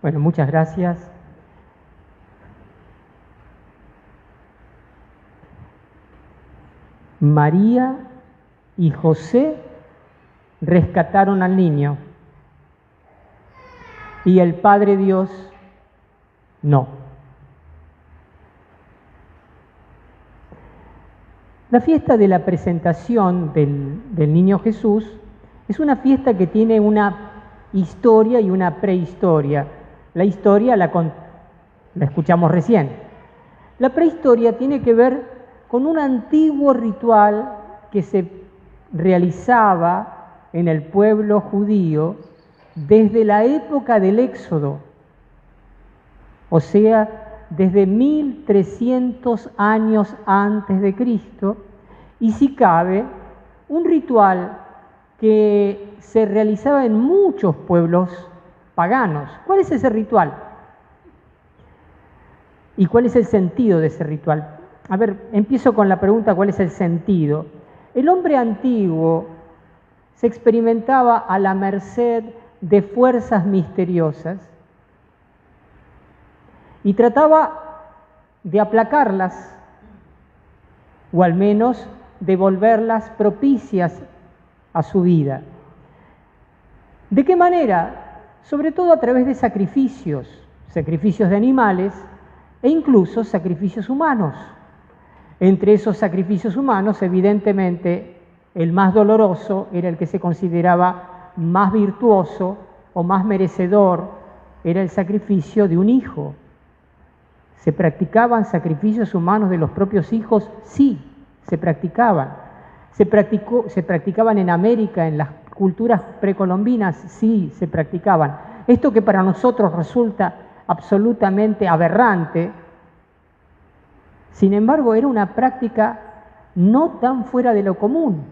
Bueno, muchas gracias. María y José rescataron al niño y el Padre Dios no. La fiesta de la presentación del niño Jesús es una fiesta que tiene una historia y una prehistoria. La historia la escuchamos recién. La prehistoria tiene que ver con un antiguo ritual que se realizaba en el pueblo judío desde la época del Éxodo, o sea, desde 1300 años antes de Cristo, y si cabe, un ritual que se realizaba en muchos pueblos paganos. ¿Cuál es ese ritual? ¿Y cuál es el sentido de ese ritual? A ver, empiezo con la pregunta, ¿cuál es el sentido? El hombre antiguo se experimentaba a la merced de fuerzas misteriosas y trataba de aplacarlas, o al menos de volverlas propicias a su vida. ¿De qué manera? Sobre todo a través de sacrificios de animales e incluso sacrificios humanos. Entre esos sacrificios humanos, evidentemente, el más doloroso era el que se consideraba más virtuoso o más merecedor, era el sacrificio de un hijo. ¿Se practicaban sacrificios humanos de los propios hijos? Sí, se practicaban. ¿Se practicaban en América, en las culturas precolombinas? Sí, se practicaban. Esto que para nosotros resulta absolutamente aberrante, sin embargo, era una práctica no tan fuera de lo común.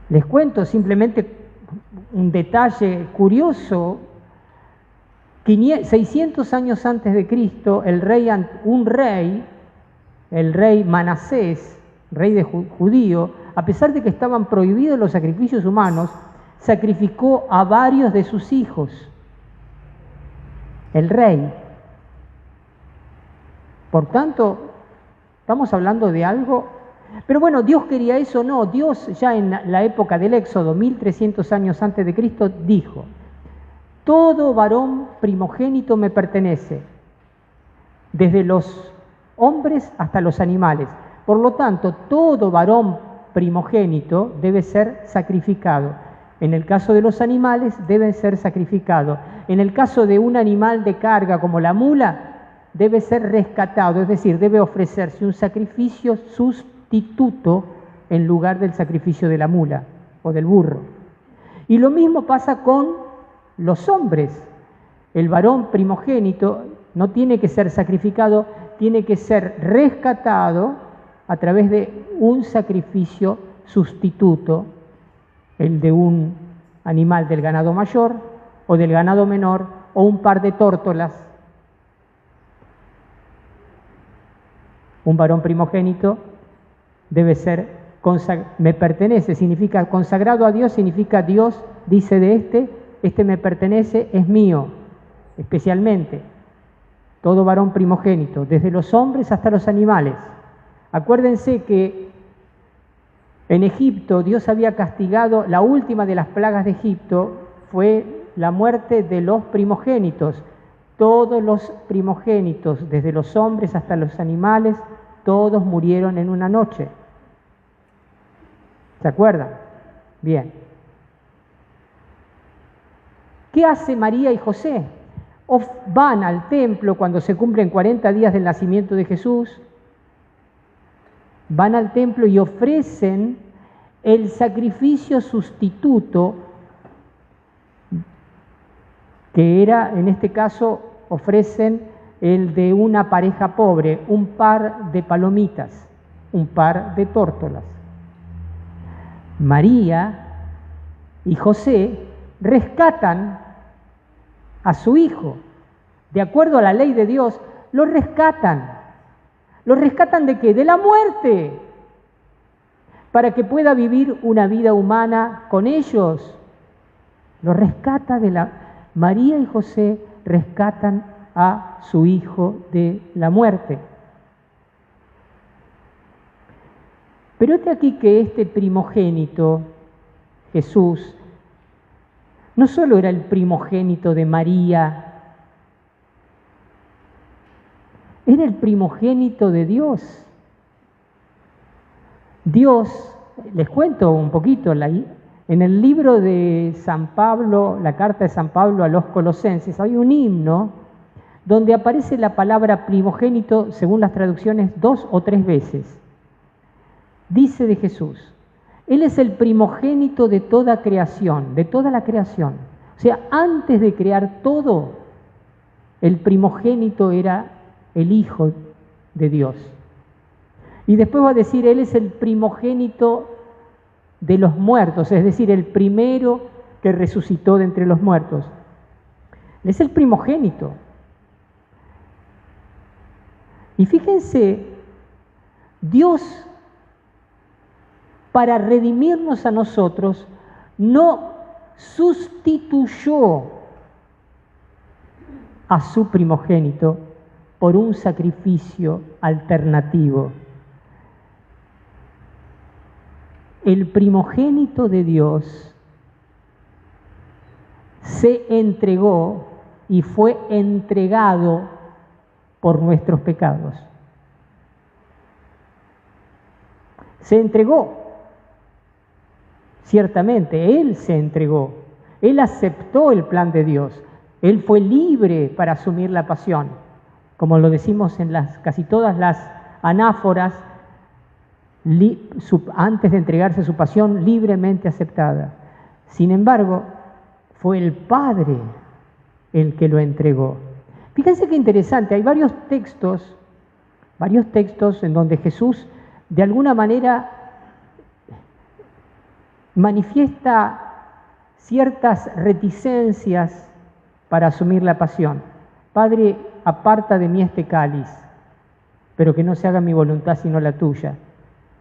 Les cuento simplemente un detalle curioso. 600 años antes de Cristo, el rey Manasés, rey de judío, a pesar de que estaban prohibidos los sacrificios humanos, sacrificó a varios de sus hijos. El rey. Por tanto, estamos hablando de algo. Pero bueno, ¿Dios quería eso? No, Dios ya en la época del Éxodo, 1300 años antes de Cristo, dijo: todo varón primogénito me pertenece, desde los hombres hasta los animales. Por lo tanto, todo varón primogénito debe ser sacrificado. En el caso de los animales, deben ser sacrificados. En el caso de un animal de carga como la mula, debe ser rescatado, es decir, debe ofrecerse un sacrificio sustituto en lugar del sacrificio de la mula o del burro. Y lo mismo pasa con los hombres. El varón primogénito no tiene que ser sacrificado, tiene que ser rescatado a través de un sacrificio sustituto, el de un animal del ganado mayor o del ganado menor o un par de tórtolas. Un varón primogénito debe ser, me pertenece, significa consagrado a Dios, significa Dios dice de este me pertenece, es mío, especialmente. Todo varón primogénito, desde los hombres hasta los animales. Acuérdense que en Egipto Dios había castigado, la última de las plagas de Egipto fue la muerte de los primogénitos. Todos los primogénitos, desde los hombres hasta los animales, todos murieron en una noche. ¿Se acuerdan? Bien. ¿Qué hace María y José? Van al templo cuando se cumplen 40 días del nacimiento de Jesús. Van al templo y ofrecen el sacrificio sustituto, que era, en este caso, ofrecen el de una pareja pobre, un par de palomitas, un par de tórtolas. María y José rescatan a su hijo. De acuerdo a la ley de Dios, lo rescatan. ¿Lo rescatan de qué? De la muerte, para que pueda vivir una vida humana con ellos. Lo rescata María y José rescatan a su hijo de la muerte. Pero he aquí que este primogénito, Jesús, no solo era el primogénito de María, era el primogénito de Dios. Dios, les cuento un poquito, en el libro de San Pablo, la carta de San Pablo a los Colosenses, hay un himno donde aparece la palabra primogénito, según las traducciones, 2 o 3 veces. Dice de Jesús, Él es el primogénito de toda creación, de toda la creación. O sea, antes de crear todo, el primogénito era el Hijo de Dios. Y después va a decir, Él es el primogénito de los muertos, es decir, el primero que resucitó de entre los muertos. Él es el primogénito. Y fíjense, Dios, para redimirnos a nosotros, no sustituyó a su primogénito por un sacrificio alternativo. El primogénito de Dios se entregó y fue entregado por nuestros pecados. Se entregó. Ciertamente, Él se entregó, Él aceptó el plan de Dios, Él fue libre para asumir la pasión, como lo decimos en casi todas las anáforas, antes de entregarse su pasión, libremente aceptada. Sin embargo, fue el Padre el que lo entregó. Fíjense qué interesante, hay varios textos en donde Jesús de alguna manera manifiesta ciertas reticencias para asumir la pasión. Padre, aparta de mí este cáliz, pero que no se haga mi voluntad sino la tuya.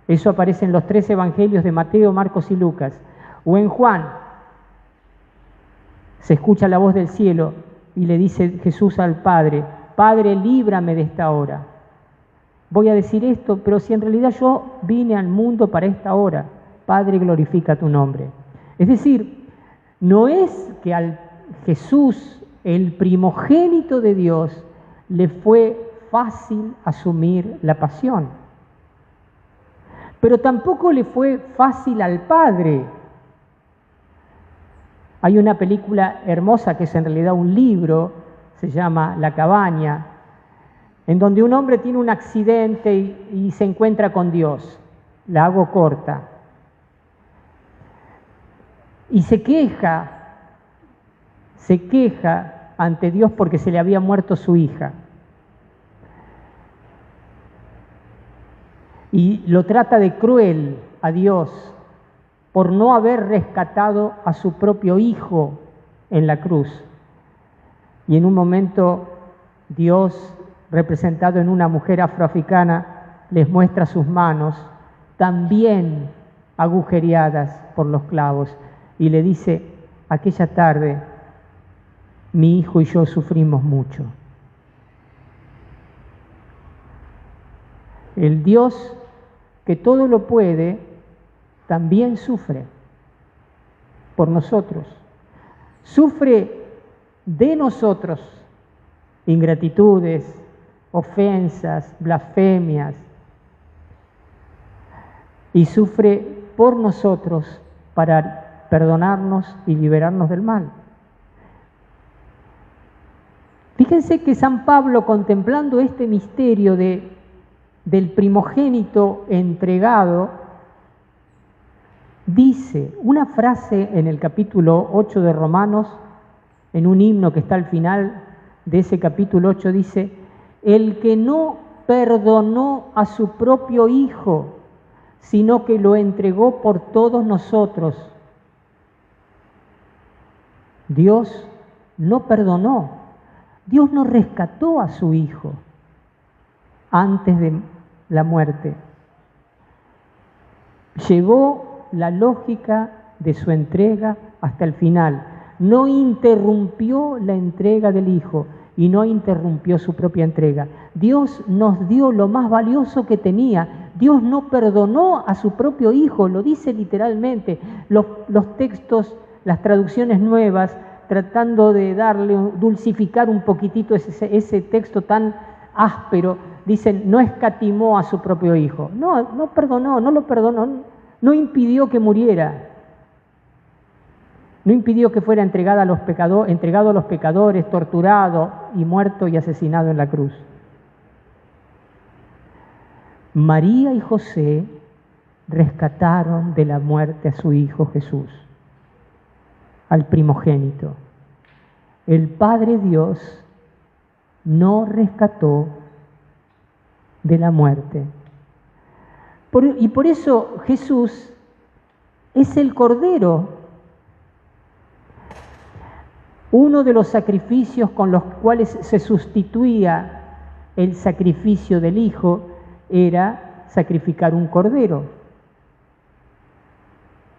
Eso aparece en los 3 evangelios de Mateo, Marcos y Lucas. O en Juan, se escucha la voz del cielo y le dice Jesús al Padre, Padre, líbrame de esta hora. Voy a decir esto, pero si en realidad yo vine al mundo para esta hora, Padre, glorifica tu nombre. Es decir, no es que al Jesús, el primogénito de Dios, le fue fácil asumir la pasión. Pero tampoco le fue fácil al Padre. Hay una película hermosa que es en realidad un libro, se llama La cabaña, en donde un hombre tiene un accidente y se encuentra con Dios. La hago corta. Y se queja ante Dios porque se le había muerto su hija. Y lo trata de cruel a Dios por no haber rescatado a su propio hijo en la cruz. Y en un momento Dios, representado en una mujer afroafricana, les muestra sus manos, también agujereadas por los clavos, y le dice, aquella tarde mi hijo y yo sufrimos mucho. El Dios que todo lo puede, también sufre por nosotros. Sufre de nosotros ingratitudes, ofensas, blasfemias, y sufre por nosotros para perdonarnos y liberarnos del mal. Fíjense que San Pablo, contemplando este misterio del primogénito entregado, dice una frase en el capítulo 8 de Romanos, en un himno que está al final de ese capítulo 8, dice, el que no perdonó a su propio hijo, sino que lo entregó por todos nosotros. Dios no perdonó, Dios no rescató a su hijo antes de la muerte. Llevó la lógica de su entrega hasta el final. no interrumpió la entrega del Hijo y no interrumpió su propia entrega. Dios nos dio lo más valioso que tenía. Dios no perdonó a su propio Hijo, lo dice literalmente. Los textos, las traducciones nuevas, tratando de dulcificar un poquitito ese texto tan áspero, dicen, no escatimó a su propio Hijo. No perdonó, no lo perdonó, no impidió que muriera. No impidió que fuera entregado a los pecadores, torturado y muerto y asesinado en la cruz. María y José rescataron de la muerte a su Hijo Jesús, al primogénito. El Padre Dios no rescató de la muerte. Y por eso Jesús es el Cordero. Uno de los sacrificios con los cuales se sustituía el sacrificio del Hijo era sacrificar un cordero.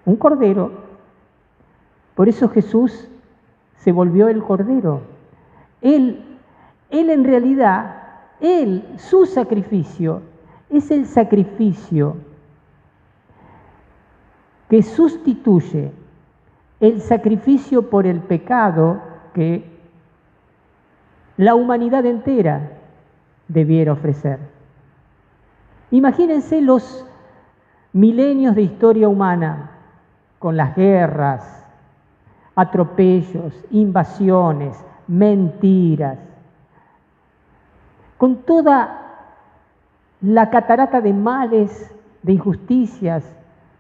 Un cordero. Por eso Jesús se volvió el Cordero. Él en realidad, su sacrificio, es el sacrificio que sustituye el sacrificio por el pecado que la humanidad entera debiera ofrecer. Imagínense los milenios de historia humana, con las guerras, atropellos, invasiones, mentiras, con toda la catarata de males, de injusticias,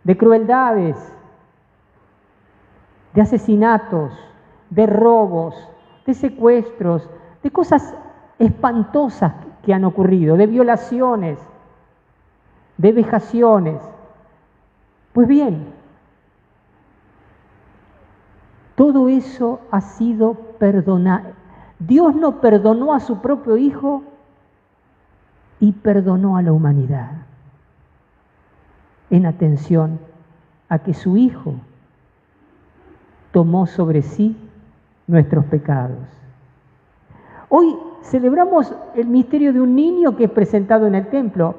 de crueldades, de asesinatos, de robos, de secuestros, de cosas espantosas que han ocurrido, de violaciones, de vejaciones. Pues bien, todo eso ha sido perdonado. Dios no perdonó a su propio Hijo y perdonó a la humanidad, en atención a que su Hijo tomó sobre sí nuestros pecados. Hoy celebramos el misterio de un niño que es presentado en el templo,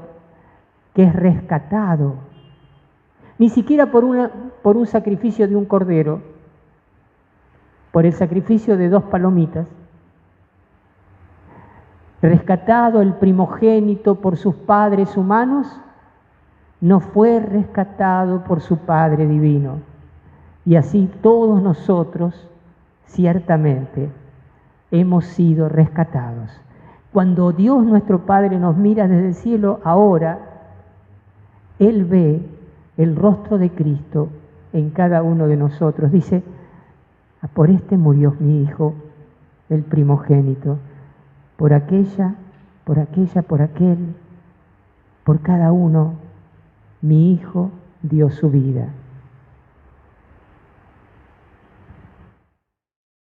que es rescatado, ni siquiera por un sacrificio de un cordero, por el sacrificio de 2 palomitas, rescatado el primogénito por sus padres humanos, no fue rescatado por su Padre divino. Y así todos nosotros, ciertamente, hemos sido rescatados. Cuando Dios nuestro Padre nos mira desde el cielo ahora, Él ve el rostro de Cristo en cada uno de nosotros. Dice, por este murió mi Hijo, el primogénito, por aquella, por aquel, por cada uno, mi Hijo dio su vida.